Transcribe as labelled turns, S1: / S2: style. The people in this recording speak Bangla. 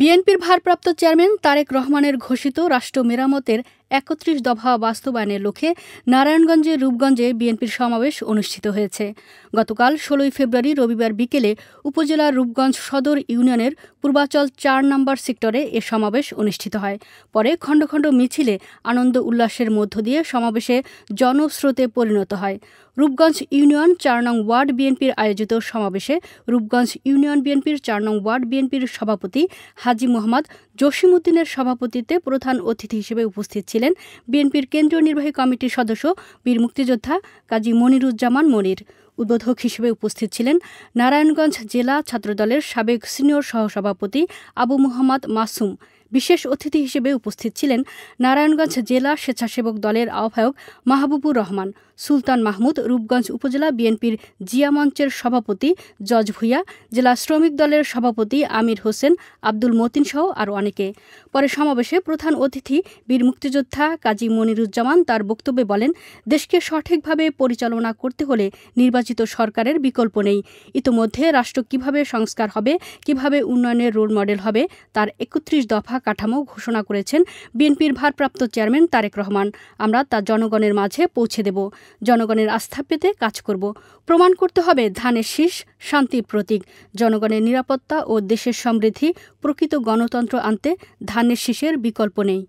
S1: বিএনপির ভারপ্রাপ্ত চেয়ারম্যান তারেক রহমানের ঘোষিত রাষ্ট্র মেরামতের ৩১ দফা বাস্তবায়নের লক্ষ্যে নারায়ণগঞ্জের রূপগঞ্জে বিএনপির সমাবেশ অনুষ্ঠিত হয়েছে। গতকাল ১৬ ফেব্রুয়ারি রবিবার বিকেলে উপজেলার রূপগঞ্জ সদর ইউনিয়নের পূর্বাচল ৪ নম্বর সেক্টরে এ সমাবেশ অনুষ্ঠিত হয়। পরে খণ্ড খণ্ড মিছিলে আনন্দ উল্লাসের মধ্য দিয়ে সমাবেশে জনস্রোতে পরিণত হয়। রূপগঞ্জ ইউনিয়ন ৪ নং ওয়ার্ড বিএনপির আয়োজিত সমাবেশে রূপগঞ্জ ইউনিয়ন বিএনপির ৪ নং ওয়ার্ড বিএনপির সভাপতি হাজী মোহাম্মদ জসিমউদ্দিনের সভাপতিত্বে প্রধান অতিথি হিসেবে উপস্থিত ছিলেন বিএনপির কেন্দ্রীয় নির্বাহী কমিটির সদস্য বীর মুক্তিযোদ্ধা কাজী মনিরুজ্জামান মনির। উদ্বোধক হিসেবে উপস্থিত ছিলেন নারায়ণগঞ্জ জেলা ছাত্রদলের সাবেক সিনিয়র সহসভাপতি আবু মোহাম্মদ মাসুম। বিশেষ অতিথি হিসেবে উপস্থিত ছিলেন নারায়ণগঞ্জ জেলা স্বেচ্ছাসেবক দলের আহ্বায়ক মাহবুবুর রহমান, সুলতান মাহমুদ, রূপগঞ্জ উপজেলা বিএনপির জিয়া মঞ্চের সভাপতি জজ ভূঁইয়া, জেলা শ্রমিক দলের সভাপতি আমির হোসেন, আব্দুল মতিন সহ আরও অনেকে। পরে সমাবেশে প্রধান অতিথি বীর মুক্তিযোদ্ধা কাজী মনিরুজ্জামান তার বক্তব্যে বলেন, দেশকে সঠিকভাবে পরিচালনা করতে হলে নির্বাচিত সরকারের বিকল্প নেই। ইতোমধ্যে রাষ্ট্র কিভাবে সংস্কার হবে, কিভাবে উন্নয়নের রোল মডেল হবে তার ৩১ দফা কাঠামো ঘোষণা করেছেন বিএনপির ভারপ্রাপ্ত চেয়ারম্যান তারেক রহমান। আমরা তা জনগণের মাঝে পৌঁছে দেব। জনগণের আস্থা পেতে কাজ করব। প্রমাণ করতে হবে ধানের শীষ শান্তির প্রতীক। জনগণের নিরাপত্তা ও দেশের সমৃদ্ধি, প্রকৃত গণতন্ত্র আনতে ধানের শীষের বিকল্প নেই।